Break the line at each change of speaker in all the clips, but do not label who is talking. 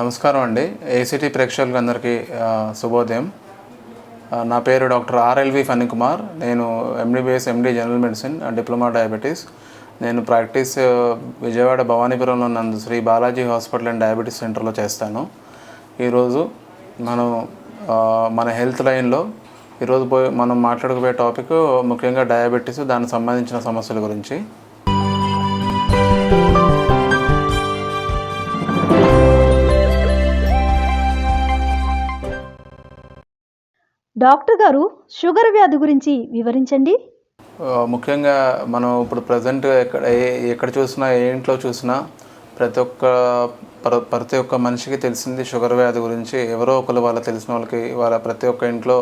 నమస్కారం అండి. ఏసీటీ ప్రేక్షకులకు అందరికీ శుభోదయం. నా పేరు డాక్టర్ ఆర్ఎల్వి ఫణికుమార్. నేను MBBS MD general medicine diploma diabetes. నేను ప్రాక్టీస్ విజయవాడ భవానీపురంలో నందు Sri Balaji hospital and diabetes సెంటర్లో చేస్తాను. ఈరోజు మనం మన హెల్త్ లైన్లో ఈరోజు మనం మాట్లాడుకోబోయే టాపిక్ ముఖ్యంగా డయాబెటీస్, దానికి సంబంధించిన సమస్యల గురించి.
డాక్టర్ గారు, షుగర్ వ్యాధి గురించి వివరించండి.
ముఖ్యంగా మనం ఇప్పుడు ప్రజెంట్ ఎక్కడ చూసినా, ఏ ఇంట్లో చూసినా ప్రతి ఒక్క మనిషికి తెలిసింది షుగర్ వ్యాధి గురించి. ఎవరో ఒకరు తెలిసిన వాళ్ళకి ప్రతి ఒక్క ఇంట్లో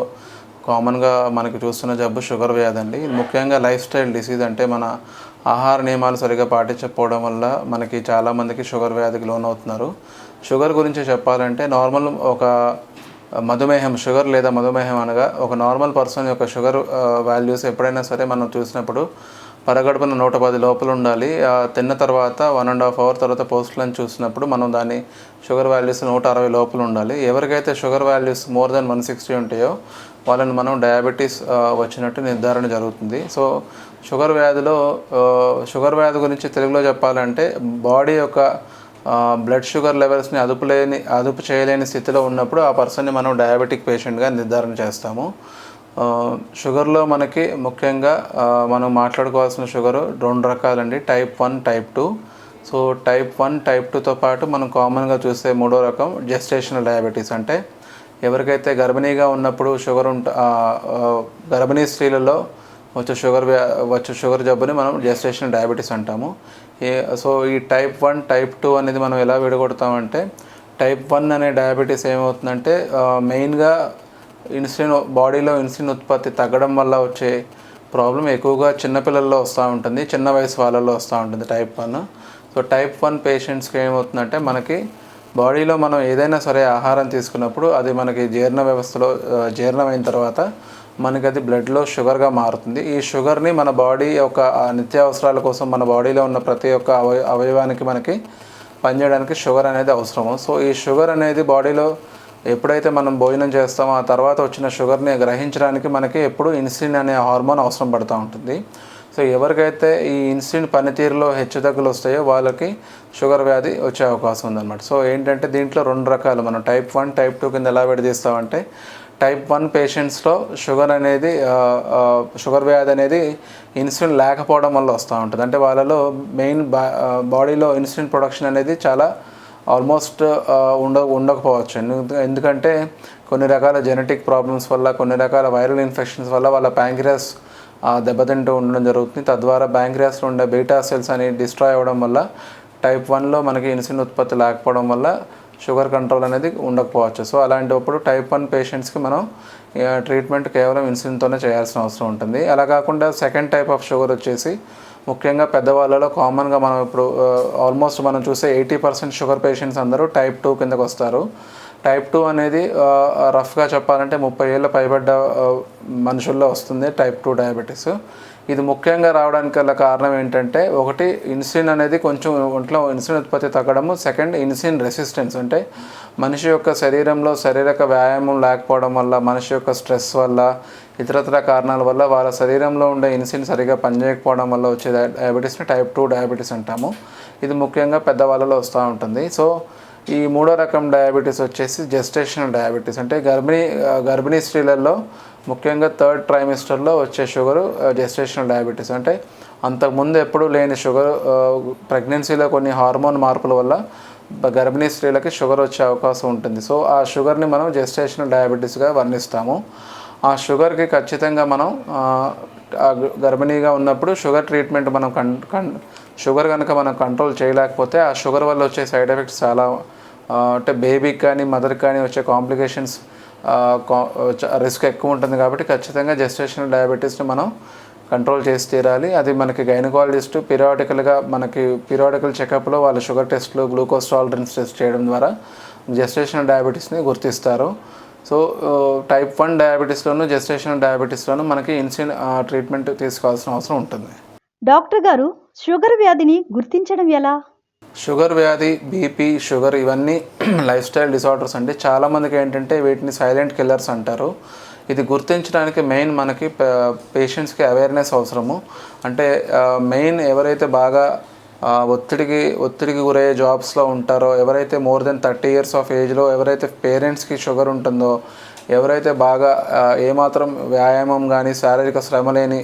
కామన్గా మనకి చూస్తున్న జబ్బు షుగర్ వ్యాధి అండి. ముఖ్యంగా లైఫ్ స్టైల్ డిసీజ్, అంటే మన ఆహార నియమాలు సరిగా పాటించకపోవడం వల్ల మనకి చాలామందికి షుగర్ వ్యాధికి లోనవుతున్నారు. షుగర్ గురించి చెప్పాలంటే నార్మల్ ఒక మధుమేహం, షుగర్ లేదా మధుమేహం అనగా ఒక నార్మల్ పర్సన్ యొక్క షుగర్ వాల్యూస్ ఎప్పుడైనా సరే మనం చూసినప్పుడు పరగడుపున 110 లోపల ఉండాలి. తిన్న తర్వాత 1.5 అవర్ తర్వాత పోస్ట్ లంచ్ చూసినప్పుడు మనం దాని షుగర్ వాల్యూస్ 160 లోపల ఉండాలి. ఎవరికైతే షుగర్ వాల్యూస్ మోర్ దెన్ 160 ఉంటాయో వాళ్ళని మనం డయాబెటీస్ వచ్చినట్టు నిర్ధారణ జరుగుతుంది. సో షుగర్ వ్యాధి గురించి తెలుగులో చెప్పాలంటే బాడీ యొక్క బ్లడ్ షుగర్ లెవెల్స్ని అదుపు చేయలేని స్థితిలో ఉన్నప్పుడు ఆ పర్సన్ని మనం డయాబెటిక్ పేషెంట్గా నిర్ధారణ చేస్తాము. షుగర్లో మనకి ముఖ్యంగా మనం మాట్లాడుకోవాల్సిన షుగరు 2 రకాలండి, type 1, type 2. So type 1, type 2తో పాటు మనం కామన్గా చూసే 3వ రకం జెస్టేషనల్ డయాబెటీస్. అంటే ఎవరికైతే గర్భిణీగా ఉన్నప్పుడు గర్భిణీ స్త్రీలలో వచ్చే షుగర్ జబ్బుని మనం జెస్టేషనల్ డయాబెటీస్ అంటాము. సో ఈ టైప్ 1, టైప్ 2 అనేది మనం ఎలా విడగొడతామంటే, టైప్ 1 అనే డయాబెటీస్ ఏమవుతుందంటే మెయిన్గా బాడీలో ఇన్సులిన్ ఉత్పత్తి తగ్గడం వల్ల వచ్చే ప్రాబ్లం ఎక్కువగా చిన్నపిల్లల్లో వస్తూ ఉంటుంది, చిన్న వయసు వాళ్ళల్లో వస్తూ ఉంటుంది టైప్ 1. సో టైప్ 1 పేషెంట్స్కి ఏమవుతుందంటే మనకి బాడీలో మనం ఏదైనా సరే ఆహారం తీసుకున్నప్పుడు అది మనకి జీర్ణ వ్యవస్థలో జీర్ణమైన తర్వాత మనకి అది బ్లడ్లో షుగర్గా మారుతుంది. ఈ షుగర్ని మన బాడీ యొక్క నిత్యావసరాల కోసం మన బాడీలో ఉన్న ప్రతి ఒక్క అవయవానికి మనకి పనిచేయడానికి షుగర్ అనేది అవసరము. సో ఈ షుగర్ అనేది బాడీలో ఎప్పుడైతే మనం భోజనం చేస్తామో ఆ తర్వాత వచ్చిన షుగర్ని గ్రహించడానికి మనకి ఎప్పుడు ఇన్సులిన్ అనే హార్మోన్ అవసరం పడుతూ ఉంటుంది. సో ఎవరికైతే ఈ ఇన్సులిన్ పనితీరులో హెచ్చుతగ్గులు వస్తాయో వాళ్ళకి షుగర్ వ్యాధి వచ్చే అవకాశం ఉందన్నమాట. సో ఏంటంటే దీంట్లో 2 రకాలు మనం టైప్ 1, టైప్ 2 కింద ఎలా విడదీస్తామంటే, టైప్ 1 పేషెంట్స్లో షుగర్ వ్యాధి అనేది ఇన్సులిన్ లేకపోవడం వల్ల వస్తూ ఉంటుంది. అంటే వాళ్ళలో మెయిన్ బాడీలో ఇన్సులిన్ ప్రొడక్షన్ అనేది చాలా ఆల్మోస్ట్ ఉండకపోవచ్చు. ఎందుకంటే కొన్ని రకాల జెనెటిక్ ప్రాబ్లమ్స్ వల్ల, కొన్ని రకాల వైరల్ ఇన్ఫెక్షన్స్ వల్ల వాళ్ళ ప్యాంక్రియాస్ దెబ్బతింటూ ఉండడం జరుగుతుంది. తద్వారా ప్యాంక్రియాస్లో ఉండే బీటా సెల్స్ అని డిస్ట్రాయ్ అవ్వడం వల్ల టైప్ 1లో మనకి ఇన్సులిన్ ఉత్పత్తి లేకపోవడం వల్ల షుగర్ కంట్రోల్ అనేది ఉండకపోవచ్చు. సో అలాంటప్పుడు టైప్ 1 పేషెంట్స్కి మనం ట్రీట్మెంట్ కేవలం ఇన్సులిన్తోనే చేయాల్సిన అవసరం ఉంటుంది. అలా కాకుండా సెకండ్ టైప్ ఆఫ్ షుగర్ వచ్చేసి ముఖ్యంగా పెద్దవాళ్ళలో కామన్గా మనం ఇప్పుడు ఆల్మోస్ట్ మనం చూసే 80% షుగర్ పేషెంట్స్ అందరూ టైప్ 2 కిందకు వస్తారు. టైప్ 2 అనేది రఫ్గా చెప్పాలంటే 30 ఏళ్ళ పైబడ్డ మనుషుల్లో వస్తుంది టైప్ 2 డయాబెటీస్. ఇది ముఖ్యంగా రావడానికి గల కారణం ఏంటంటే, ఒకటి ఇన్సులిన్ అనేది కొంచెం ఒంట్లో ఇన్సులిన్ ఉత్పత్తి తగ్గడము, సెకండ్ ఇన్సులిన్ రెసిస్టెన్స్. అంటే మనిషి యొక్క శరీరంలో శారీరక వ్యాయామం లేకపోవడం వల్ల, మనిషి యొక్క స్ట్రెస్ వల్ల, ఇతరత్ర కారణాల వల్ల వాళ్ళ శరీరంలో ఉండే ఇన్సులిన్ సరిగా పనిచేయకపోవడం వల్ల వచ్చే డయాబెటీస్ని టైప్ 2 డయాబెటీస్ అంటాము. ఇది ముఖ్యంగా పెద్దవాళ్ళలో వస్తూ ఉంటుంది. సో ఈ 3వ రకం డయాబెటీస్ వచ్చేసి జెస్టేషనల్ డయాబెటీస్. అంటే గర్భిణీ స్త్రీలలో ముఖ్యంగా 3rd ట్రైమిస్టర్లో వచ్చే షుగరు జెస్టేషనల్ డయాబెటీస్. అంటే అంతకుముందు ఎప్పుడూ లేని షుగర్ ప్రెగ్నెన్సీలో కొన్ని హార్మోన్ మార్పుల వల్ల గర్భిణీ స్త్రీలకి షుగర్ వచ్చే అవకాశం ఉంటుంది. సో ఆ షుగర్ని మనం జెస్టేషనల్ డయాబెటీస్గా వర్ణిస్తాము. ఆ షుగర్కి ఖచ్చితంగా మనం గర్భిణీగా ఉన్నప్పుడు షుగర్ ట్రీట్మెంట్ మనం షుగర్ కనుక మనం కంట్రోల్ చేయలేకపోతే ఆ షుగర్ వల్ల వచ్చే సైడ్ ఎఫెక్ట్స్ చాలా, అంటే బేబీకి కానీ మదర్కి కానీ వచ్చే కాంప్లికేషన్స్ రిస్క్ ఎక్కువ ఉంటుంది. కాబట్టి ఖచ్చితంగా జెస్టేషనల్ డయాబెటీస్ని మనం కంట్రోల్ చేసి తీరాలి. అది మనకి గైనకాలజిస్ట్ పీరియాడికల్ చెకప్లో వాళ్ళ షుగర్ టెస్ట్లు, గ్లూకోజ్ టాలరెన్స్ టెస్ట్ చేయడం ద్వారా జెస్టేషనల్ డయాబెటీస్ని గుర్తిస్తారు. సో టైప్ 1 డయాబెటీస్లోను జెస్టేషనల్ డయాబెటీస్లోను మనకి ఇన్సులిన్ ట్రీట్మెంట్ తీసుకోవాల్సిన అవసరం ఉంటుంది.
డాక్టర్ గారు, షుగర్ వ్యాధిని గుర్తించడం ఎలా?
షుగర్ వ్యాధి, బీపీ, షుగర్ ఇవన్నీ లైఫ్ స్టైల్ డిసార్డర్స్ అండి. చాలామందికి ఏంటంటే వీటిని సైలెంట్ కిల్లర్స్ అంటారు. ఇది గుర్తించడానికి మెయిన్ మనకి పేషెంట్స్కి అవేర్నెస్ అవసరము. అంటే మెయిన్ ఎవరైతే బాగా ఒత్తిడికి గురయ్యే జాబ్స్లో ఉంటారో, ఎవరైతే మోర్ దెన్ 30 years ఆఫ్ ఏజ్లో ఎవరైతే పేరెంట్స్కి షుగర్ ఉంటుందో, ఎవరైతే బాగా ఏమాత్రం వ్యాయామం కానీ శారీరక శ్రమ లేని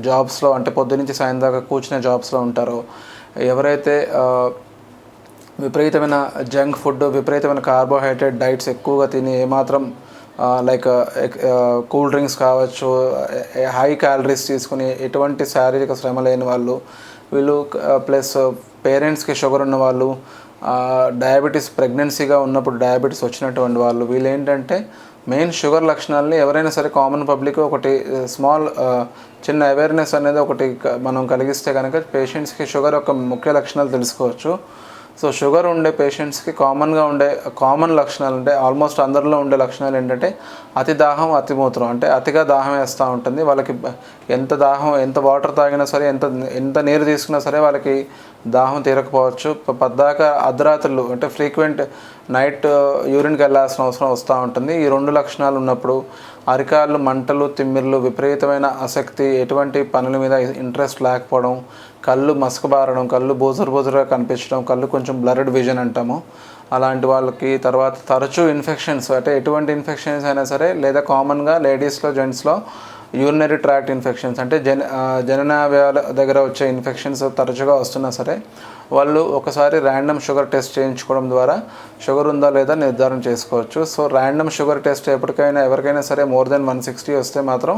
జాబ్స్లో, అంటే పొద్దునుంచి సాయం దాకా కూర్చునే జాబ్స్లో ఉంటారో, ఎవరైతే విపరీతమైన జంక్ ఫుడ్, విపరీతమైన కార్బోహైడ్రేట్ డైట్స్ ఎక్కువగా తిని ఏమాత్రం లైక్ కూల్ డ్రింక్స్ కావచ్చు, హై క్యాలరీస్ తీసుకుని ఎటువంటి శారీరక శ్రమ లేని వాళ్ళు, వీళ్ళు ప్లస్ పేరెంట్స్కి షుగర్ ఉన్న వాళ్ళు, డయాబెటీస్ ప్రెగ్నెన్సీగా ఉన్నప్పుడు డయాబెటీస్ వచ్చినటువంటి వాళ్ళు, వీళ్ళు ఏంటంటే మెయిన్ షుగర్ లక్షణాలని ఎవరైనా సరే కామన్ పబ్లిక్ ఒకటి స్మాల్ చిన్న అవేర్నెస్ అనేది ఒకటి మనం కలిగిస్తే కనుక పేషెంట్స్కి షుగర్ యొక్క ముఖ్య లక్షణాలు తెలుసుకోవచ్చు. సో షుగర్ ఉండే పేషెంట్స్కి కామన్గా ఉండే కామన్ లక్షణాలు అంటే ఆల్మోస్ట్ అందరిలో ఉండే లక్షణాలు ఏంటంటే అతి దాహం, అతి మూత్రం, అంటే అతిగా దాహం వేస్తూ ఉంటుంది వాళ్ళకి. ఎంత వాటర్ తాగినా సరే, ఎంత నీరు తీసుకున్నా సరే వాళ్ళకి దాహం తీరకపోవచ్చు. పద్దాక అర్ధరాత్రులు అంటే ఫ్రీక్వెంట్ నైట్ యూరిన్కి వెళ్ళాల్సిన అవసరం వస్తూ ఉంటుంది. ఈ 2 లక్షణాలు ఉన్నప్పుడు అరికాళ్ళు మంటలు, తిమ్మిర్లు, విపరీతమైన ఆసక్తి, ఎటువంటి పనుల మీద ఇంట్రెస్ట్ లేకపోవడం, కళ్ళు మసకబారడం, కళ్ళు బోజురుగా కనిపించడం, కళ్ళు కొంచెం బ్లర్డ్ విజన్ అంటాము అలాంటి వాళ్ళకి. తర్వాత తరచూ ఇన్ఫెక్షన్స్, అంటే ఎటువంటి ఇన్ఫెక్షన్స్ అయినా సరే, లేదా కామన్గా లేడీస్లో, జెంట్స్లో యూరినరీ ట్రాక్ట్ ఇన్ఫెక్షన్స్, అంటే జననావయాల దగ్గర వచ్చే ఇన్ఫెక్షన్స్ తరచుగా వస్తున్నా సరే వాళ్ళు ఒకసారి ర్యాండమ్ షుగర్ టెస్ట్ చేయించుకోవడం ద్వారా షుగర్ ఉందా లేదా నిర్ధారణ చేసుకోవచ్చు. సో ర్యాండమ్ షుగర్ టెస్ట్ ఎవరికైనా సరే మోర్ దెన్ 160 వస్తే మాత్రం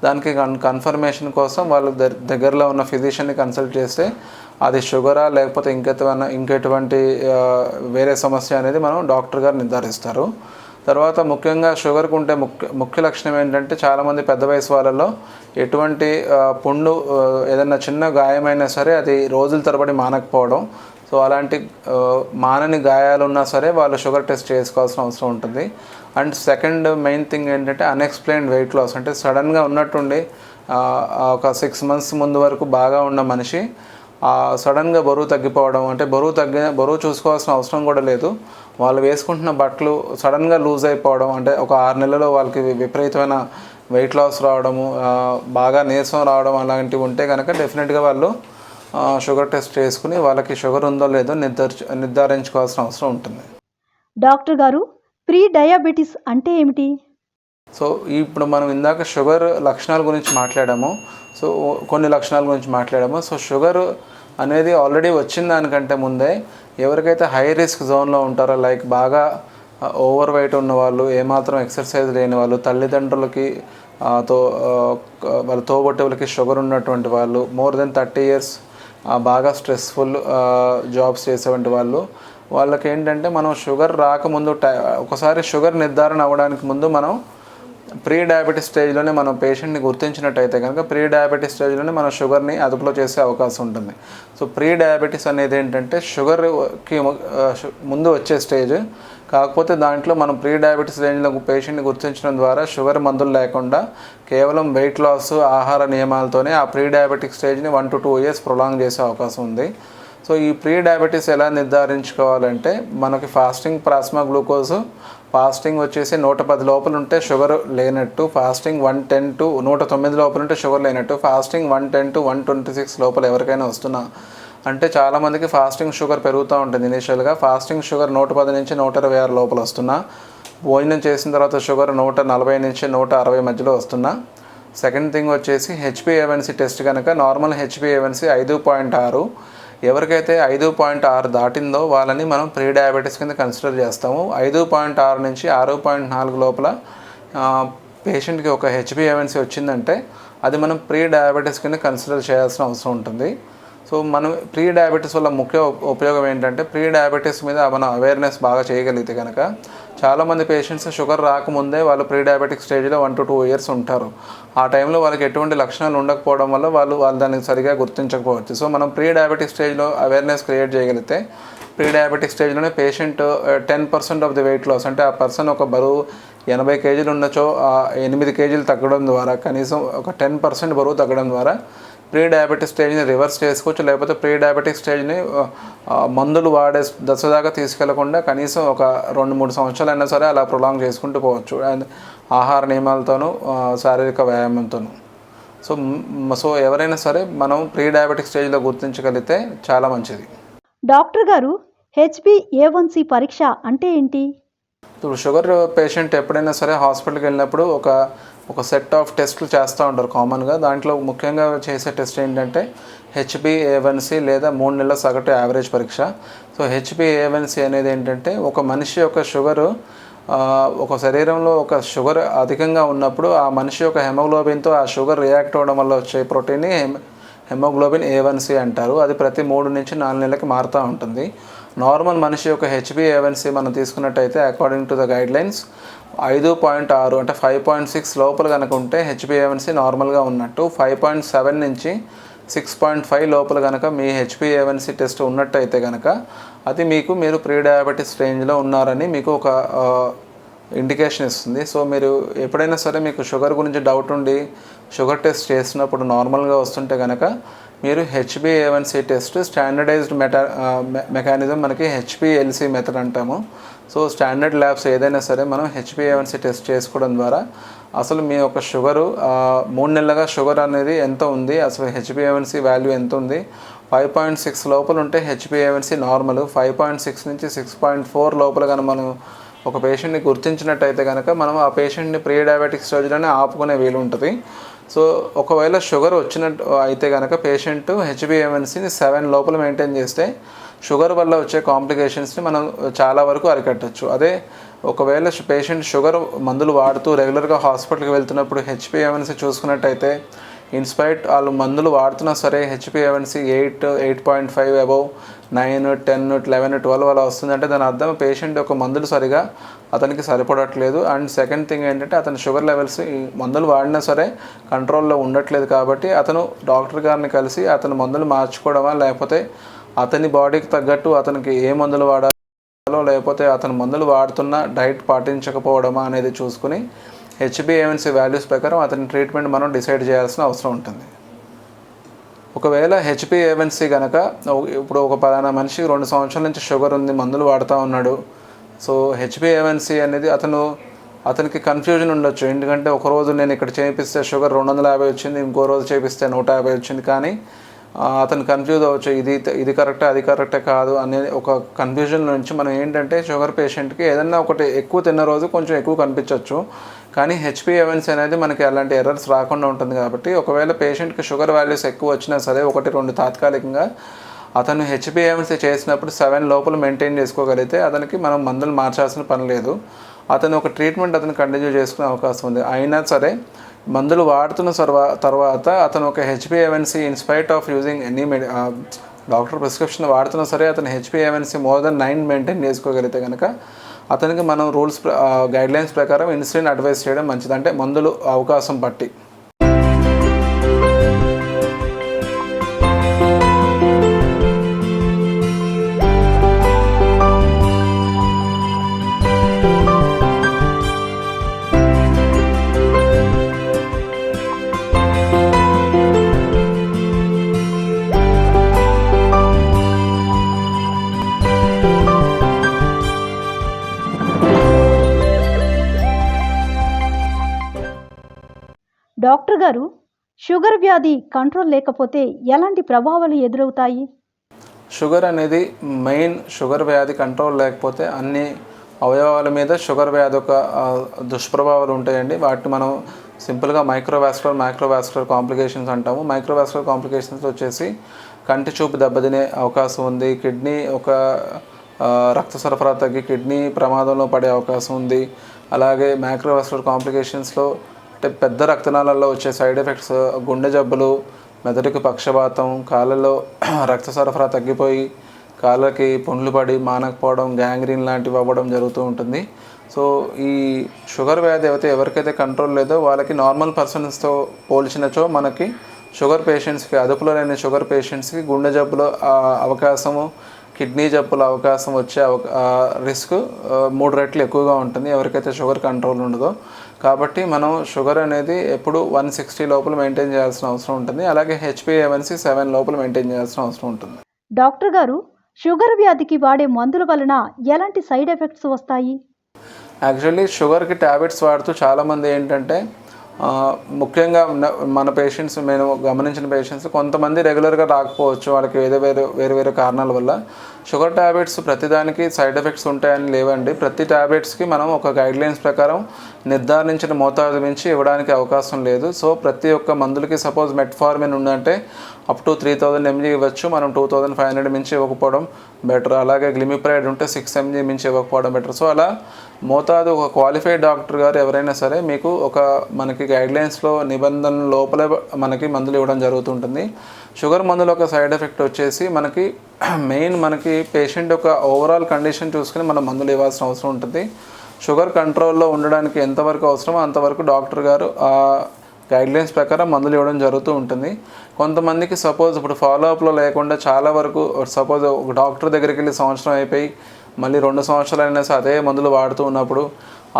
దానికి కన్ఫర్మేషన్ కోసం వాళ్ళు దగ్గరలో ఉన్న ఫిజిషియన్ని కన్సల్ట్ చేస్తే అది షుగరా లేకపోతే ఇంకెటువంటి వేరే సమస్య అనేది మనం డాక్టర్ గారు నిర్ధారిస్తారు. తర్వాత ముఖ్యంగా షుగర్కు ఉంటే ముఖ్య లక్షణం ఏంటంటే చాలామంది పెద్ద వయసు వాళ్ళలో ఎటువంటి పుండు, ఏదైనా చిన్న గాయమైనా సరే అది రోజుల తరబడి మానకపోవడం. సో అలాంటి మానని గాయాలు ఉన్నా సరే వాళ్ళు షుగర్ టెస్ట్ చేసుకోవాల్సిన అవసరం ఉంటుంది. అండ్ సెకండ్ మెయిన్ థింగ్ ఏంటంటే అన్ఎక్స్ప్లెయిన్డ్ వెయిట్ లాస్, అంటే సడన్గా ఉన్నట్టుండి ఒక 6 months ముందు వరకు బాగా ఉన్న మనిషి సడన్గా బరువు తగ్గిపోవడం, అంటే బరువు చూసుకోవాల్సిన అవసరం కూడా లేదు, వాళ్ళు వేసుకుంటున్న బట్టలు సడన్గా లూజ్ అయిపోవడం, అంటే ఒక 6 నెలల్లో వాళ్ళకి విపరీతమైన వెయిట్ లాస్ రావడము, బాగా నీరసం రావడం అలాంటివి ఉంటే కనుక డెఫినెట్గా వాళ్ళు షుగర్ టెస్ట్ చేసుకుని వాళ్ళకి షుగర్ ఉందో లేదో నిర్ధారించుకోవాల్సిన అవసరం ఉంటుంది.
డాక్టర్ గారు, ప్రీ డయాబెటీస్ అంటే ఏమిటి?
సో ఇప్పుడు మనం ఇందాక షుగర్ లక్షణాల గురించి మాట్లాడాము, సో కొన్ని లక్షణాల గురించి మాట్లాడాము. సో షుగర్ అనేది ఆల్రెడీ వచ్చిన దానికంటే ముందే ఎవరికైతే హై రిస్క్ జోన్లో ఉంటారో, లైక్ బాగా ఓవర్ వెయిట్ ఉన్నవాళ్ళు, ఏమాత్రం ఎక్సర్సైజ్ లేని వాళ్ళు, తల్లిదండ్రులకి వాళ్ళ తోబుట్టువులకి షుగర్ ఉన్నటువంటి వాళ్ళు, మోర్ దెన్ 30 years బాగా స్ట్రెస్ఫుల్ జాబ్స్ చేసేటువంటి వాళ్ళకి ఏంటంటే మనం షుగర్ రాకముందు ఒకసారి షుగర్ నిర్ధారణ అవ్వడానికి ముందు మనం ప్రీ డయాబెటీస్ స్టేజ్లోనే మనం పేషెంట్ని గుర్తించినట్టయితే కనుక ప్రీ డయాబెటీస్ స్టేజ్లోనే మనం షుగర్ని అదుపులో చేసే అవకాశం ఉంటుంది. సో ప్రీ డయాబెటీస్ అనేది ఏంటంటే షుగర్కి ముందు వచ్చే స్టేజ్, కాకపోతే దాంట్లో మనం ప్రీ డయాబెటీస్ రేంజ్లో పేషెంట్ని గుర్తించడం ద్వారా షుగర్ మందులు లేకుండా కేవలం వెయిట్ లాస్, ఆహార నియమాలతోనే ఆ ప్రీ డయాబెటిక్ స్టేజ్ని 1 to 2 years ప్రొలాంగ్ చేసే అవకాశం ఉంది. సో ఈ ప్రీ డయాబెటీస్ ఎలా నిర్ధారించుకోవాలంటే మనకి ఫాస్టింగ్ ప్లాస్మా గ్లూకోజ్ ఫాస్టింగ్ వచ్చేసి 110 లోపల ఉంటే షుగర్ లేనట్టు, ఫాస్టింగ్ 110 to 109 లోపల ఉంటే షుగర్ లేనట్టు, ఫాస్టింగ్ 110 to 126 లోపల ఎవరికైనా వస్తున్నా, అంటే చాలామందికి ఫాస్టింగ్ షుగర్ పెరుగుతూ ఉంటుంది. ఇనిషియల్గా ఫాస్టింగ్ షుగర్ 110 నుంచి 126 లోపల వస్తున్నా, భోజనం చేసిన తర్వాత షుగర్ 140 నుంచి 160 మధ్యలో వస్తున్నా. సెకండ్ థింగ్ వచ్చేసి HbA1c టెస్ట్ కనుక నార్మల్ HbA1c 5.6, ఎవరికైతే 5.6 దాటిందో వాళ్ళని మనం ప్రీ డయాబెటీస్ కింద కన్సిడర్ చేస్తాము. 5.6 నుంచి 6.4 లోపల పేషెంట్కి ఒక HbA1c వచ్చిందంటే అది మనం ప్రీ డయాబెటీస్ కింద కన్సిడర్ చేయాల్సిన అవసరం ఉంటుంది. సో మనం ప్రీ డయాబెటీస్ వల్ల ముఖ్య ఉపయోగం ఏంటంటే ప్రీ డయాబెటీస్ మీద మనం అవేర్నెస్ బాగా చేయగలిగితే కనుక చాలామంది పేషెంట్స్ షుగర్ రాకముందే వాళ్ళు ప్రీ డయాబెటిక్ స్టేజ్లో 1 to 2 years ఉంటారు. ఆ టైంలో వాళ్ళకి ఎటువంటి లక్షణాలు ఉండకపోవడం వల్ల వాళ్ళు దాన్ని సరిగా గుర్తించకపోవచ్చు. సో మనం ప్రీ డయాబెటిక్ స్టేజ్లో అవేర్నెస్ క్రియేట్ చేయగలిగితే ప్రీ డయాబెటిక్ స్టేజ్లోనే patient 10% of the weight loss, అంటే ఆ పర్సన్ ఒక బరువు 80 kgs ఉండొచ్చో 8 kgs తగ్గడం ద్వారా, కనీసం ఒక 10% బరువు తగ్గడం ద్వారా ప్రీ డయాబెటిక్ స్టేజ్ని రివర్స్ చేసుకోవచ్చు, లేకపోతే ప్రీ డయాబెటిక్ స్టేజ్ని మందులు వాడే దశ దాకా తీసుకెళ్లకుండా కనీసం ఒక 2-3 సంవత్సరాలైనా సరే అలా ప్రొలాంగ్ చేసుకుంటూ పోవచ్చు, అండ్ ఆహార నియమాలతోనూ శారీరక వ్యాయామంతోనూ. సో ఎవరైనా సరే మనం ప్రీ డయాబెటిక్ స్టేజ్లో గుర్తించగలిగితే చాలా మంచిది.
డాక్టర్ గారు, HbA1c పరీక్ష అంటే ఏంటి?
ఇప్పుడు షుగర్ పేషెంట్ ఎప్పుడైనా సరే హాస్పిటల్కి వెళ్ళినప్పుడు ఒక సెట్ ఆఫ్ టెస్టులు చేస్తూ ఉంటారు కామన్గా. దాంట్లో ముఖ్యంగా చేసే టెస్ట్ ఏంటంటే HbA1c లేదా 3 నెలల సగటు యావరేజ్ పరీక్ష. సో HbA1c అనేది ఏంటంటే ఒక మనిషి యొక్క షుగరు ఒక శరీరంలో ఒక షుగర్ అధికంగా ఉన్నప్పుడు ఆ మనిషి యొక్క హెమోగ్లోబిన్తో ఆ షుగర్ రియాక్ట్ అవ్వడం వల్ల వచ్చే ప్రోటీన్ని హెమోగ్లోబిన్ A1c అంటారు. అది ప్రతి 3 నుంచి 4 నెలలకి మారుతూ ఉంటుంది. నార్మల్ మనిషి యొక్క HbA1c మనం తీసుకున్నట్టయితే అకార్డింగ్ టు ద గైడ్లైన్స్ 5.6 అంటే 5.6 లోపల కనుక ఉంటే HbA1c నార్మల్గా ఉన్నట్టు. 5.7 నుంచి 6.5 లోపల కనుక మీ HbA1c టెస్ట్ ఉన్నట్టయితే కనుక అది మీరు ప్రీ డయాబెటిస్ రేంజ్లో ఉన్నారని మీకు ఒక ఇండికేషన్ ఇస్తుంది. సో మీరు ఎప్పుడైనా సరే మీకు షుగర్ గురించి డౌట్ ఉండి షుగర్ టెస్ట్ చేసినప్పుడు నార్మల్గా వస్తుంటే కనుక మీరు HbA1c టెస్ట్ స్టాండర్డైజ్డ్ మెకానిజం మనకి HPLC మెథడ్ అంటాము. సో స్టాండర్డ్ ల్యాబ్స్ ఏదైనా సరే మనం HbA1c టెస్ట్ చేసుకోవడం ద్వారా అసలు మీ యొక్క షుగరు 3 నెలలుగా షుగర్ అనేది ఎంత ఉంది, అసలు HbA1c వాల్యూ ఎంత ఉంది. 5.6 లోపల ఉంటే HbA1c నార్మల్, 5.6 నుంచి 6.4 లోపల కనుక మనం ఒక పేషెంట్ని గుర్తించినట్టయితే కనుక మనం ఆ పేషెంట్ని ప్రీ డయాబెటిక్ స్టేజ్లోనే ఆపుకునే వీలు ఉంటుంది. సో ఒకవేళ షుగర్ వచ్చినట్టు అయితే కనుక పేషెంట్ HbA1cని 7 లోపల మెయింటైన్ చేస్తే షుగర్ వల్ల వచ్చే కాంప్లికేషన్స్ని మనం చాలా వరకు అరికట్టచ్చు. అదే ఒకవేళ పేషెంట్ షుగర్ మందులు వాడుతూ రెగ్యులర్గా హాస్పిటల్కి వెళ్తున్నప్పుడు HbA1c చూసుకున్నట్టయితే ఇన్స్పైట్ వాళ్ళు మందులు వాడుతున్నా సరే HbA1c 8, 8.5 అబౌవ్ 9, 10, 11, 12 అలా వస్తుందంటే దాని అర్థం పేషెంట్ యొక్క మందులు సరిగా అతనికి సరిపడట్లేదు. అండ్ సెకండ్ థింగ్ ఏంటంటే అతని షుగర్ లెవెల్స్ ఈ మందులు వాడినా సరే కంట్రోల్లో ఉండట్లేదు. కాబట్టి అతను డాక్టర్ గారిని కలిసి అతని మందులు మార్చుకోవడమా, లేకపోతే అతని బాడీకి తగ్గట్టు అతనికి ఏ మందులు వాడాలో, లేకపోతే అతని మందులు వాడుతున్న డైట్ పాటించకపోవడమా అనేది చూసుకుని HbA1c వాల్యూస్ ప్రకారం అతని ట్రీట్మెంట్ మనం డిసైడ్ చేయాల్సిన అవసరం ఉంటుంది. ఒకవేళ HbA1c కనుక ఇప్పుడు ఒక పలానా మనిషి 2 సంవత్సరాల నుంచి షుగర్ ఉంది, మందులు వాడుతూ ఉన్నాడు. సో HbA1c అనేది అతనికి కన్ఫ్యూజన్ ఉండొచ్చు. ఎందుకంటే ఒకరోజు నేను ఇక్కడ చేపిస్తే షుగర్ 250 వచ్చింది, ఇంకో రోజు చేపిస్తే 150 వచ్చింది. కానీ అతను కన్ఫ్యూజ్ అవ్వచ్చు, ఇది కరెక్టే అది కరెక్టే కాదు అనే ఒక కన్ఫ్యూజన్ నుంచి మనం ఏంటంటే షుగర్ పేషెంట్కి ఏదన్నా ఒకటి ఎక్కువ తిన్న రోజు కొంచెం ఎక్కువ కనిపించవచ్చు, కానీ HbA1c అనేది మనకి అలాంటి ఎర్రర్స్ రాకుండా ఉంటుంది. కాబట్టి ఒకవేళ పేషెంట్కి షుగర్ వాల్యూస్ ఎక్కువ వచ్చినా సరే 1-2 తాత్కాలికంగా అతను HbA1c చేసినప్పుడు 7 లోపల మెయింటైన్ చేసుకోగలిగితే అతనికి మనం మందులు మార్చాల్సిన పని లేదు. అతను ఒక ట్రీట్మెంట్ అతను కంటిన్యూ చేసుకునే అవకాశం ఉంది. అయినా సరే మందులు వాడుతున్న తర్వాత అతను ఒక HbA1c in spite of using any doctor prescription వాడుతున్నా సరే అతను HbA1c మోర్ దెన్ 9 మెయింటైన్ చేసుకోగలిగితే కనుక అతనికి మనం రూల్స్ గైడ్లైన్స్ ప్రకారం ఇన్సులిన్ అడ్వైస్ చేయడం మంచిది, అంటే మందులు అవకాశం బట్టి.
డాక్టర్ గారు, షుగర్ వ్యాధి కంట్రోల్ లేకపోతే ఎలాంటి ప్రభావాలు ఎదురవుతాయి?
షుగర్ అనేది షుగర్ వ్యాధి కంట్రోల్ లేకపోతే అన్ని అవయవాల మీద షుగర్ వ్యాధి యొక్క దుష్ప్రభావాలు ఉంటాయండి. వాటిని మనం సింపుల్గా మైక్రోవాస్కులర్ కాంప్లికేషన్స్ అంటాము. మైక్రోవాస్కులర్ కాంప్లికేషన్స్ వచ్చేసి కంటి చూపు దెబ్బతినే అవకాశం ఉంది, కిడ్నీ రక్త సరఫరా తగ్గి కిడ్నీ ప్రమాదంలో పడే అవకాశం ఉంది. అలాగే మైక్రోవాస్కులర్ కాంప్లికేషన్స్లో అంటే పెద్ద రక్తనాళాల్లో వచ్చే సైడ్ ఎఫెక్ట్స్ గుండె జబ్బులు, మెదడుకి పక్షపాతం, కాళ్ళలో రక్త సరఫరా తగ్గిపోయి కాళ్ళకి పుండ్లు పడి మానకపోవడం, గ్యాంగ్రీన్ లాంటివి అవ్వడం జరుగుతూ ఉంటుంది. సో ఈ షుగర్ వ్యాధి ఎవరికైతే కంట్రోల్ లేదో వాళ్ళకి నార్మల్ పర్సన్స్తో పోల్చినచో మనకి షుగర్ పేషెంట్స్కి, అదుపులో లేని షుగర్ పేషెంట్స్కి గుండె జబ్బులో అవకాశము కిడ్నీ జబ్బుల అవకాశం వచ్చే రిస్క్ 3 రెట్లు ఎక్కువగా ఉంటుంది ఎవరికైతే షుగర్ కంట్రోల్ ఉండదో. కాబట్టి మనం షుగర్ అనేది ఎప్పుడు 160 లోపల మెయింటైన్ చేయాల్సిన అవసరం ఉంటుంది. అలాగే HbA1c 7 లోపల మెయింటైన్ చేయాల్సిన అవసరం ఉంటుంది.
డాక్టర్ గారు, షుగర్ వ్యాధికి వాడే మందుల వలన ఎలాంటి సైడ్ ఎఫెక్ట్స్ వస్తాయి?
యాక్చువల్లీ షుగర్కి ట్యాబ్లెట్స్ వాడుతూ చాలామంది ఏంటంటే ముఖ్యంగా మన పేషెంట్స్, నేను గమనించిన పేషెంట్స్ కొంతమంది రెగ్యులర్గా రాకపోవచ్చు, వాళ్ళకి వేరే వేరే కారణాల వల్ల. షుగర్ ట్యాబ్లెట్స్ ప్రతిదానికి సైడ్ ఎఫెక్ట్స్ ఉంటాయని లేవండి. ప్రతి ట్యాబ్లెట్స్కి మనం ఒక గైడ్లైన్స్ ప్రకారం నిర్ధారించిన మోతాదు మించి ఇవ్వడానికి అవకాశం లేదు. సో ప్రతి ఒక్క మందులకి సపోజ్ మెట్ఫార్మిన్ ఉందంటే అప్ టు 3000 mg ఇవ్వచ్చు, మనం 2500 మించి ఇవ్వకపోవడం బెటర్. అలాగే గ్లిమిప్రైడ్ ఉంటే 6 mg మించి ఇవ్వకపోవడం బెటర్. సో అలా మోతాదు ఒక క్వాలిఫైడ్ డాక్టర్ గారు ఎవరైనా సరే మీకు మనకి గైడ్లైన్స్లో నిబంధనల లోపలే మనకి మందులు ఇవ్వడం జరుగుతుంటుంది. షుగర్ మందుల ఒక సైడ్ ఎఫెక్ట్ వచ్చేసి మనకి పేషెంట్ యొక్క ఓవరాల్ కండిషన్ చూసుకుని మనం మందులు ఇవ్వాల్సిన అవసరం ఉంటుంది. షుగర్ కంట్రోల్లో ఉండడానికి ఎంతవరకు అవసరమో అంతవరకు డాక్టర్ గారు గైడ్లైన్స్ ప్రకారం మందులు ఇవ్వడం జరుగుతూ ఉంటుంది. కొంతమందికి సపోజ్ ఇప్పుడు ఫాలోఅప్లో లేకుండా చాలా వరకు సపోజ్ ఒక డాక్టర్ దగ్గరికి వెళ్ళి సంవత్సరం అయిపోయి మళ్ళీ 2 సంవత్సరాలైనా సరే అదే మందులు వాడుతూ ఉన్నప్పుడు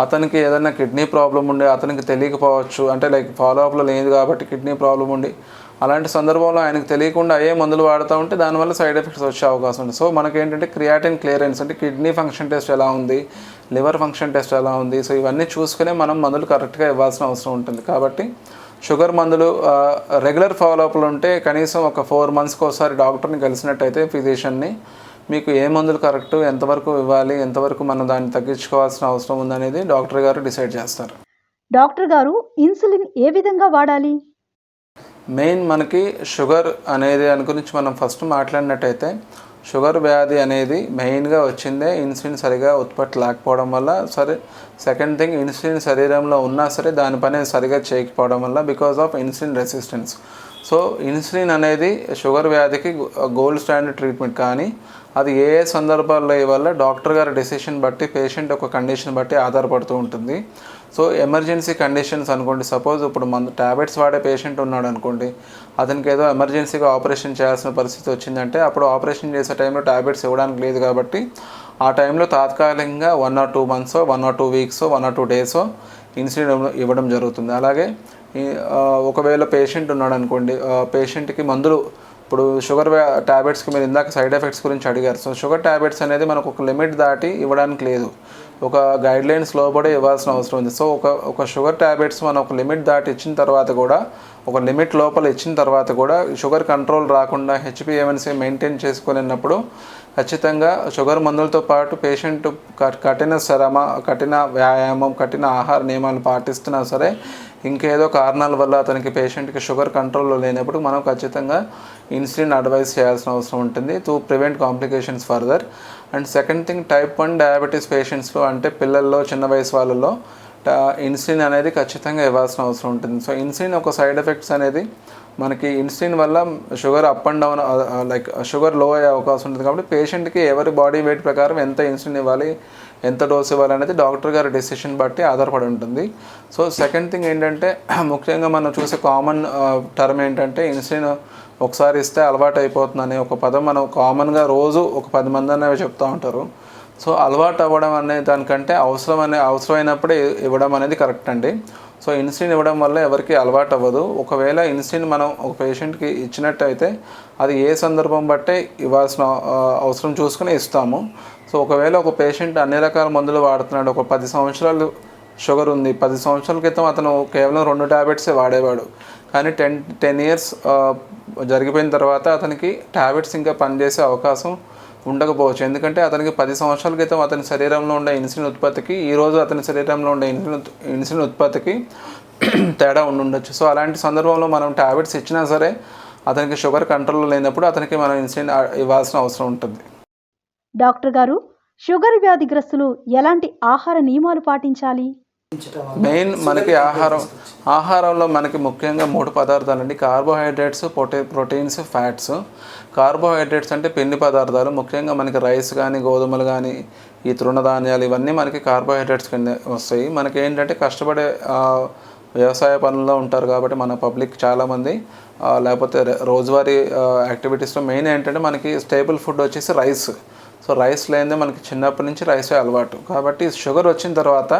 అతనికి ఏదైనా కిడ్నీ ప్రాబ్లం ఉండి అతనికి తెలియకపోవచ్చు, అంటే లైక్ ఫాలోఅప్లో లేదు కాబట్టి కిడ్నీ ప్రాబ్లం ఉండి అలాంటి సందర్భంలో ఆయనకు తెలియకుండా అయ్యే మందులు వాడుతూ ఉంటే దానివల్ల సైడ్ ఎఫెక్ట్స్ వచ్చే అవకాశం ఉంది. సో మనకేంటంటే క్రియాటిన్ క్లియరెన్స్ అంటే కిడ్నీ ఫంక్షన్ టెస్ట్ ఎలా ఉంది, లివర్ ఫంక్షన్ టెస్ట్ ఎలా ఉంది, సో ఇవన్నీ చూసుకునే మనం మందులు కరెక్ట్గా ఇవ్వాల్సిన అవసరం ఉంటుంది. కాబట్టి షుగర్ మందులు రెగ్యులర్ ఫాలోఅప్లు ఉంటే కనీసం ఒక 4 monthsకి ఒకసారి డాక్టర్ని కలిసినట్టయితే ఫిజిషియన్ని మీకు ఏ మందులు కరెక్ట్, ఎంతవరకు ఇవ్వాలి, ఎంతవరకు మనం దాన్ని తగ్గించుకోవాల్సిన అవసరం ఉందనేది డాక్టర్ గారు డిసైడ్ చేస్తారు.
డాక్టర్ గారు, ఇన్సులిన్ ఏ విధంగా వాడాలి?
మెయిన్ మనకి షుగర్ అనేది గురించి మనం ఫస్ట్ మాట్లాడినట్టయితే షుగర్ వ్యాధి అనేది మెయిన్గా వచ్చిందే ఇన్సులిన్ సరిగా ఉత్పత్తి లేకపోవడం వల్ల. సెకండ్ థింగ్, ఇన్సులిన్ శరీరంలో ఉన్నా సరే దాని పని సరిగా చేయకపోవడం వల్ల, because of insulin resistance. So insulin అనేది షుగర్ వ్యాధికి గోల్డ్ స్టాండర్డ్ ట్రీట్మెంట్, కానీ అది ఏ సందర్భాల్లో వల్ల డాక్టర్ గారి డెసిషన్ బట్టి పేషెంట్ ఒక కండిషన్ బట్టి ఆధారపడుతూ ఉంటుంది. సో ఎమర్జెన్సీ కండిషన్స్ అనుకోండి, సపోజ్ ఇప్పుడు ట్యాబ్లెట్స్ వాడే పేషెంట్ ఉన్నాడు అనుకోండి, అతనికి ఏదో ఎమర్జెన్సీగా ఆపరేషన్ చేయాల్సిన పరిస్థితి వచ్చిందంటే అప్పుడు ఆపరేషన్ చేసే టైంలో ట్యాబ్లెట్స్ ఇవ్వడానికి లేదు కాబట్టి ఆ టైంలో తాత్కాలికంగా 1 or 2 months 1 or 2 weeks 1 or 2 days insulin ఇవ్వడం జరుగుతుంది. అలాగే ఒకవేళ పేషెంట్ ఉన్నాడు అనుకోండి, పేషెంట్కి మందులు ఇప్పుడు షుగర్ ట్యాబ్లెట్స్కి మీరు ఇందాక సైడ్ ఎఫెక్ట్స్ గురించి అడిగారు. సో షుగర్ ట్యాబ్లెట్స్ అనేది మనకు ఒక లిమిట్ దాటి ఇవ్వడానికి లేదు, ఒక గైడ్లైన్స్ లోబడే ఇవ్వాల్సిన అవసరం ఉంది. సో ఒక షుగర్ ట్యాబ్లెట్స్ మనం ఒక లిమిట్ దాటి ఇచ్చిన తర్వాత కూడా, ఒక లిమిట్ లోపల ఇచ్చిన తర్వాత కూడా షుగర్ కంట్రోల్ రాకుండా HbA1c మెయింటైన్ చేసుకోలేనప్పుడు ఖచ్చితంగా షుగర్ మందులతో పాటు పేషెంట్ కఠిన వ్యాయామం, కఠిన ఆహార నియమాలు పాటిస్తున్నా సరే ఇంకేదో కారణాల వల్ల అతనికి పేషెంట్కి షుగర్ కంట్రోల్లో లేనప్పుడు మనం ఖచ్చితంగా ఇన్సులిన్ అడ్వైస్ చేయాల్సిన అవసరం ఉంటుంది to prevent complications further. And second thing, type 1 diabetes పేషెంట్స్లో అంటే పిల్లల్లో, చిన్న వయసు వాళ్ళలో ఇన్సులిన్ అనేది ఖచ్చితంగా ఇవ్వాల్సిన అవసరం ఉంటుంది. సో ఇన్సులిన్ ఒక సైడ్ ఎఫెక్ట్స్ అనేది మనకి ఇన్సులిన్ వల్ల sugar up and down, like sugar లో అయ్యే అవకాశం ఉంటుంది. కాబట్టి పేషెంట్కి ఎవరి బాడీ వెయిట్ ప్రకారం ఎంత ఇన్సులిన్ ఇవ్వాలి, ఎంత డోస్ ఇవ్వాలి అనేది డాక్టర్ గారి డెసిషన్ బట్టి ఆధారపడి ఉంటుంది. సో సెకండ్ థింగ్ ఏంటంటే, ముఖ్యంగా మనం చూసే కామన్ టర్మ్ ఏంటంటే ఇన్సులిన్ ఒకసారి ఇస్తే అలవాటు అయిపోతుందని ఒక పదం మనం కామన్గా రోజు ఒక 10 మంది అనేవి చెప్తూ ఉంటారు. సో అలవాటు అవ్వడం అనే దానికంటే అవసరమైనప్పుడే ఇవ్వడం అనేది కరెక్ట్ అండి. సో ఇన్సులిన్ ఇవ్వడం వల్ల ఎవరికి అలవాటు అవ్వదు. ఒకవేళ ఇన్సులిన్ మనం ఒక పేషెంట్కి ఇచ్చినట్టయితే అది ఏ సందర్భం బట్టే ఇవ్వాల్సిన అవసరం చూసుకుని ఇస్తాము. సో ఒకవేళ ఒక పేషెంట్ అన్ని రకాల మందులు వాడుతున్నాడు, ఒక 10 సంవత్సరాలు షుగర్ ఉంది, 10 సంవత్సరాల క్రితం అతను కేవలం 2 ట్యాబ్లెట్సే వాడేవాడు, కానీ 10 years జరిగిపోయిన తర్వాత అతనికి ట్యాబ్లెట్స్ ఇంకా పనిచేసే అవకాశం ఉండకపోవచ్చు. ఎందుకంటే అతనికి 10 సంవత్సరాల క్రితం అతని శరీరంలో ఉండే ఇన్సులిన్ ఉత్పత్తికి ఈరోజు అతని శరీరంలో ఉండే ఇన్సులిన్ ఉత్పత్తికి తేడా ఉండొచ్చు. సో అలాంటి సందర్భంలో మనం ట్యాబ్లెట్స్ ఇచ్చినా సరే అతనికి షుగర్ కంట్రోల్లో లేనప్పుడు అతనికి మనం ఇన్సులిన్ ఇవ్వాల్సిన అవసరం ఉంటుంది.
డాక్టర్ గారు, షుగర్ వ్యాధిగ్రస్తులు ఎలాంటి ఆహార నియమాలు పాటించాలి?
మెయిన్ మనకి ఆహారంలో మనకి ముఖ్యంగా 3 పదార్థాలండి: కార్బోహైడ్రేట్స్, ప్రోటీన్స్, ఫ్యాట్స్. కార్బోహైడ్రేట్స్ అంటే పిండి పదార్థాలు, ముఖ్యంగా మనకి రైస్ కానీ, గోధుమలు కానీ, ఈ తృణధాన్యాలు ఇవన్నీ మనకి కార్బోహైడ్రేట్స్ కింద వస్తాయి. మనకి ఏంటంటే కష్టపడే వ్యవసాయ పనుల్లో ఉంటారు కాబట్టి మన పబ్లిక్ చాలామంది లేకపోతే రోజువారీ యాక్టివిటీస్లో మెయిన్ ఏంటంటే మనకి స్టేబుల్ ఫుడ్ వచ్చేసి రైస్. సో రైస్ లేనిదే మనకి చిన్నప్పటి నుంచి రైసే అలవాటు. కాబట్టి షుగర్ వచ్చిన తర్వాత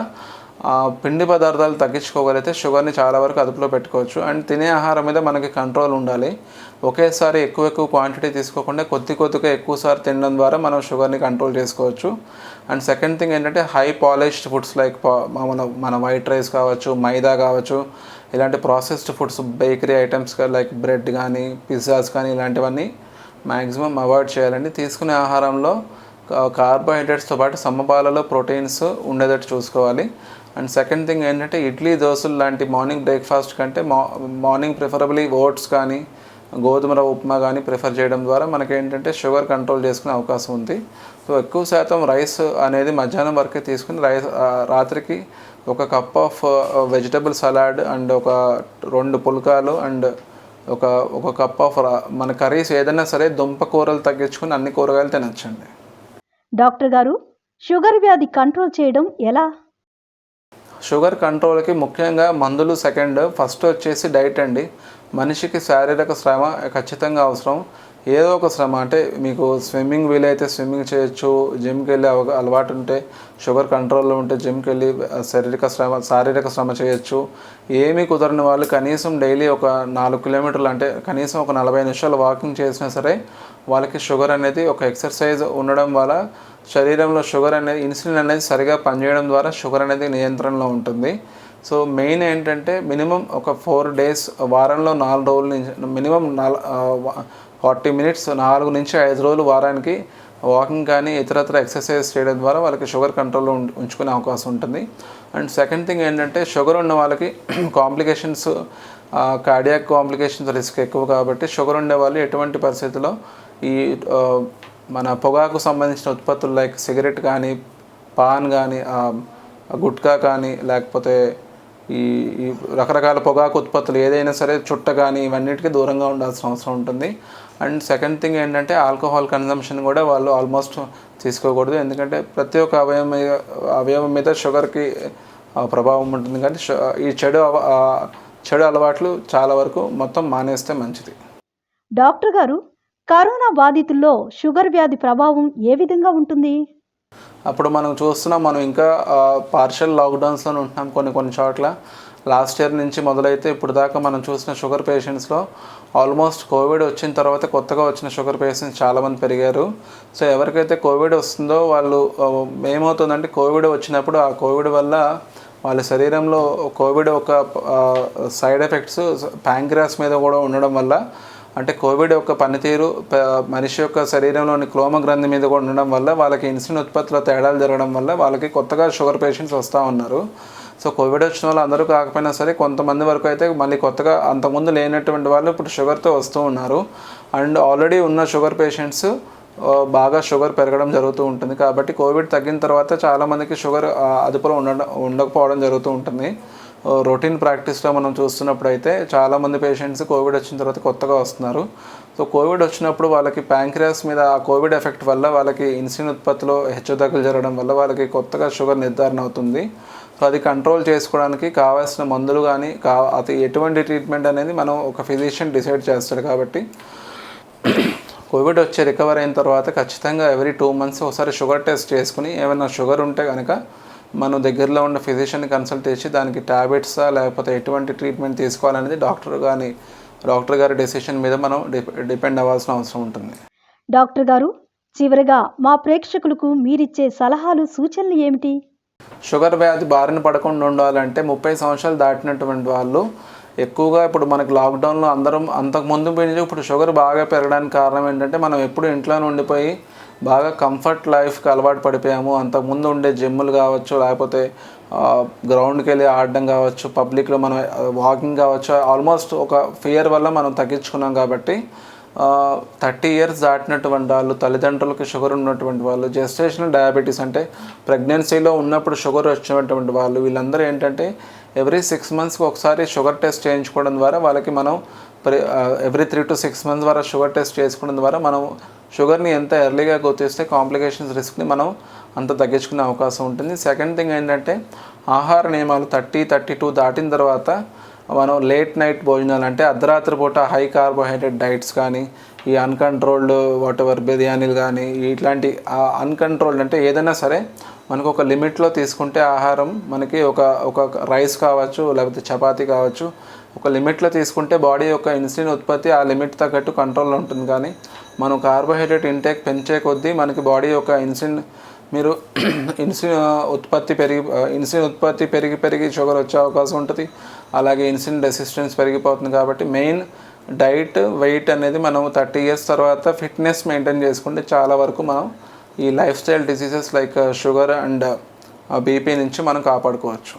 పిండి పదార్థాలు తగ్గించుకోగలిగితే షుగర్ని చాలా వరకు అదుపులో పెట్టుకోవచ్చు. అండ్ తినే ఆహారం మీద మనకి కంట్రోల్ ఉండాలి. ఒకేసారి ఎక్కువ క్వాంటిటీ తీసుకోకుండా కొద్దిగా ఎక్కువసారి తినడం ద్వారా మనం షుగర్ని కంట్రోల్ చేసుకోవచ్చు. అండ్ సెకండ్ థింగ్ ఏంటంటే హై పాలిష్డ్ ఫుడ్స్ లైక్ మన వైట్ రైస్ కావచ్చు, మైదా కావచ్చు, ఇలాంటి processed foods, bakery items like bread కానీ, పిజ్జాస్ కానీ ఇలాంటివన్నీ మ్యాక్సిమం అవాయిడ్ చేయాలండి. తీసుకునే ఆహారంలో కార్బోహైడ్రేట్స్తో పాటు సమపాలలో ప్రోటీన్స్ ఉండేటట్టు చూసుకోవాలి. అండ్ సెకండ్ థింగ్ ఏంటంటే ఇడ్లీ, దోశలు లాంటి మార్నింగ్ బ్రేక్ఫాస్ట్ కంటే మార్నింగ్ ప్రిఫరబుల్లీ ఓట్స్ కానీ, గోధుమ రవ్వ ఉప్మా కానీ ప్రిఫర్ చేయడం ద్వారా మనకేంటంటే షుగర్ కంట్రోల్ చేసుకునే అవకాశం ఉంది. సో ఎక్కువ శాతం రైస్ అనేది మధ్యాహ్నం వరకే తీసుకుని రాత్రికి ఒక cup of vegetable salad and ఒక 2 పుల్కాలు అండ్ ఒక కప్ ఆఫ్ మన కర్రీస్ ఏదైనా సరే దుంప కూరలు తగ్గించుకుని అన్ని కూరగాయలు తినచ్చండి.
డాక్టర్ గారు, షుగర్ వ్యాధి కంట్రోల్ చేయడం ఎలా?
షుగర్ కంట్రోల్కి ముఖ్యంగా మందులు సెకండ్, ఫస్ట్ వచ్చేసి డైట్ అండి. మనిషికి శారీరక శ్రమ ఖచ్చితంగా అవసరం. ఏదో ఒక శ్రమ, అంటే మీకు స్విమ్మింగ్ వీలైతే స్విమ్మింగ్ చేయొచ్చు, జిమ్కి వెళ్ళే అలవాటు ఉంటే, షుగర్ కంట్రోల్లో ఉంటే జిమ్కి వెళ్ళి శారీరక శ్రమ చేయొచ్చు. ఏమీ కుదరని వాళ్ళు కనీసం డైలీ ఒక 4 కిలోమీటర్లు, అంటే కనీసం ఒక 40 నిమిషాలు వాకింగ్ చేసినా సరే వాళ్ళకి షుగర్ అనేది ఒక ఎక్సర్సైజ్ ఉండడం వల్ల శరీరంలో షుగర్ అనేది, ఇన్సులిన్ అనేది సరిగా పనిచేయడం ద్వారా షుగర్ అనేది నియంత్రణలో ఉంటుంది. సో మెయిన్ ఏంటంటే మినిమం ఒక 4 days, వారంలో 4 రోజుల నుంచి మినిమం 40 minutes 4 నుంచి 5 రోజులు వారానికి వాకింగ్ కానీ ఇతరత్ర ఎక్సర్సైజ్ చేయడం ద్వారా వాళ్ళకి షుగర్ కంట్రోల్లో ఉంచుకునే అవకాశం ఉంటుంది. అండ్ సెకండ్ థింగ్ ఏంటంటే షుగర్ ఉన్న వాళ్ళకి కాంప్లికేషన్స్, కార్డియాక్ కాంప్లికేషన్స్ రిస్క్ ఎక్కువ. కాబట్టి షుగర్ ఉండే వాళ్ళు ఎటువంటి పరిస్థితుల్లో ఈ మన పొగాకు సంబంధించిన ఉత్పత్తులు లైక్ సిగరెట్ కానీ, పాన్ కానీ, గుట్కా కానీ, లేకపోతే ఈ రకరకాల పొగాకు ఉత్పత్తులు ఏదైనా సరే, చుట్ట కానీ, ఇవన్నిటికీ దూరంగా ఉండాల్సిన అవసరం ఉంటుంది. అండ్ సెకండ్ థింగ్ ఏంటంటే ఆల్కహాల్ కన్జంప్షన్ కూడా వాళ్ళు ఆల్మోస్ట్ తీసుకోకూడదు. ఎందుకంటే ప్రతి ఒక్క అవయవం మీద షుగర్కి ప్రభావం ఉంటుంది. కానీ ఈ చెడు అలవాట్లు చాలా వరకు మొత్తం మానేస్తే మంచిది.
డాక్టర్ గారు, కరోనా బాధితుల్లో షుగర్ వ్యాధి ప్రభావం ఏ విధంగా ఉంటుంది?
అప్పుడు మనం చూస్తున్నాం, మనం ఇంకా పార్షియల్ లాక్డౌన్స్లో ఉంటున్నాం కొన్ని చోట్ల. లాస్ట్ ఇయర్ నుంచి మొదలైతే ఇప్పుడు దాకా మనం చూసిన షుగర్ పేషెంట్స్లో ఆల్మోస్ట్ కోవిడ్ వచ్చిన తర్వాత కొత్తగా వచ్చిన షుగర్ పేషెంట్స్ చాలామంది పెరిగారు. సో ఎవరికైతే కోవిడ్ వస్తుందో వాళ్ళు ఏమవుతుందంటే, కోవిడ్ వచ్చినప్పుడు ఆ కోవిడ్ వల్ల వాళ్ళ శరీరంలో కోవిడ్ ఒక సైడ్ ఎఫెక్ట్స్ ప్యాంక్రియాస్ మీద కూడా ఉండడం వల్ల, అంటే కోవిడ్ యొక్క పనితీరు మనిషి యొక్క శరీరంలోని క్లోమ గ్రంథి మీద కూడా ఉండడం వల్ల వాళ్ళకి ఇన్సులిన్ ఉత్పత్తిలో తేడాలు జరగడం వల్ల వాళ్ళకి కొత్తగా షుగర్ పేషెంట్స్ వస్తూ ఉన్నారు. సో కోవిడ్ వచ్చిన వాళ్ళు అందరూ కాకపోయినా సరే కొంతమంది వరకు అయితే మళ్ళీ కొత్తగా అంతకుముందు లేనటువంటి వాళ్ళు ఇప్పుడు షుగర్తో వస్తూ ఉన్నారు. అండ్ ఆల్రెడీ ఉన్న షుగర్ పేషెంట్స్ బాగా షుగర్ పెరగడం జరుగుతూ ఉంటుంది. కాబట్టి కోవిడ్ తగ్గిన తర్వాత చాలామందికి షుగర్ అదుపులో ఉండకపోవడం జరుగుతూ ఉంటుంది. రొటీన్ ప్రాక్టీస్లో మనం చూస్తున్నప్పుడు అయితే చాలామంది పేషెంట్స్ కోవిడ్ వచ్చిన తర్వాత కొత్తగా వస్తున్నారు. సో కోవిడ్ వచ్చినప్పుడు వాళ్ళకి ప్యాంక్రియాస్ మీద ఆ కోవిడ్ ఎఫెక్ట్ వల్ల వాళ్ళకి ఇన్సులిన్ ఉత్పత్తిలో హెచ్చుతగ్గులు జరగడం వల్ల వాళ్ళకి కొత్తగా షుగర్ నిర్ధారణ అవుతుంది. సో అది కంట్రోల్ చేసుకోవడానికి కావాల్సిన మందులు కానీ అది ఎటువంటి ట్రీట్మెంట్ అనేది మనం ఒక ఫిజిషియన్ డిసైడ్ చేస్తాడు. కాబట్టి కోవిడ్ వచ్చి రికవర్ అయిన తర్వాత ఖచ్చితంగా ఎవ్రీ 2 months ఒకసారి షుగర్ టెస్ట్ చేసుకుని ఏమైనా షుగర్ ఉంటే కనుక మనం దగ్గరలో ఉన్న ఫిజిషియన్ని కన్సల్ట్ చేసి దానికి ట్యాబ్లెట్సా లేకపోతే ఎటువంటి ట్రీట్మెంట్ తీసుకోవాలనేది డాక్టర్ గారి డెసిషన్ మీద మనం డిపెండ్ అవ్వాల్సిన అవసరం ఉంటుంది.
డాక్టర్ గారు, చివరిగా మా ప్రేక్షకులకు మీరిచ్చే సలహాలు, సూచనలు ఏమిటి?
షుగర్ వ్యాధి బారిన పడకుండా ఉండాలంటే 30 సంవత్సరాలు దాటినటువంటి వాళ్ళు ఎక్కువగా, ఇప్పుడు మనకి లాక్డౌన్లో అందరం అంతకుముందు పెంచి ఇప్పుడు షుగర్ బాగా పెరగడానికి కారణం ఏంటంటే మనం ఎప్పుడు ఇంట్లోనే ఉండిపోయి బాగా కంఫర్ట్ లైఫ్కి అలవాటు పడిపోయాము. అంతకుముందు ఉండే జిమ్ములు కావచ్చు, లేకపోతే గ్రౌండ్కి వెళ్ళి ఆడడం కావచ్చు, పబ్లిక్లో మనం వాకింగ్ కావచ్చు, ఆల్మోస్ట్ ఒక ఫియర్ వల్ల మనం తగ్గించుకున్నాం. కాబట్టి 30 years దాటినటువంటి వాళ్ళు, తల్లిదండ్రులకి షుగర్ ఉన్నటువంటి వాళ్ళు, జెస్టేషనల్ డయాబెటీస్ అంటే ప్రెగ్నెన్సీలో ఉన్నప్పుడు షుగర్ వచ్చినటువంటి వాళ్ళు, వీళ్ళందరూ ఏంటంటే ఎవ్రీ 6 monthsకి ఒకసారి షుగర్ టెస్ట్ చేయించుకోవడం ద్వారా వాళ్ళకి మనం ఎవ్రీ 3 to 6 months వరకు షుగర్ టెస్ట్ చేసుకోవడం ద్వారా మనం షుగర్ని ఎంత ఎర్లీగా గుర్తిస్తే కాంప్లికేషన్స్ రిస్క్ని మనం అంత తగ్గించుకునే అవకాశం ఉంటుంది. సెకండ్ థింగ్ ఏంటంటే ఆహార నియమాలు 32 దాటిన తర్వాత మనం లేట్ నైట్ భోజనాలు అంటే అర్ధరాత్రి పూట హై కార్బోహైడ్రేట్ డైట్స్ కానీ ఈ అన్కంట్రోల్డ్ వాటెవర్ బిర్యానీలు కానీ ఇట్లాంటి అన్కంట్రోల్డ్ అంటే ఏదైనా సరే మనకు ఒక లిమిట్లో తీసుకుంటే ఆహారం మనకి ఒక రైస్ కావచ్చు లేకపోతే చపాతీ కావచ్చు ఒక లిమిట్లో తీసుకుంటే బాడీ యొక్క ఇన్సులిన్ ఉత్పత్తి ఆ లిమిట్ తగ్గట్టు కంట్రోల్లో ఉంటుంది. కానీ మనం కార్బోహైడ్రేట్ ఇంటేక్ పెంచే కొద్దీ మనకి బాడీ యొక్క ఇన్సులిన్ మీరు ఇన్సులిన్ ఉత్పత్తి పెరిగి షుగర్ వచ్చే అవకాశం ఉంటుంది. అలాగే ఇన్సులిన్ రెసిస్టెన్స్ పెరిగిపోతుంది. కాబట్టి మెయిన్ డైట్ వెయిట్ అనేది మనం 30 ఇయర్స్ తర్వాత ఫిట్నెస్ మెయింటైన్ చేసుకుంటే చాలా వరకు మనం ఈ life style diseases like sugar and BP నుంచి మనం కాపాడుకోవచ్చు.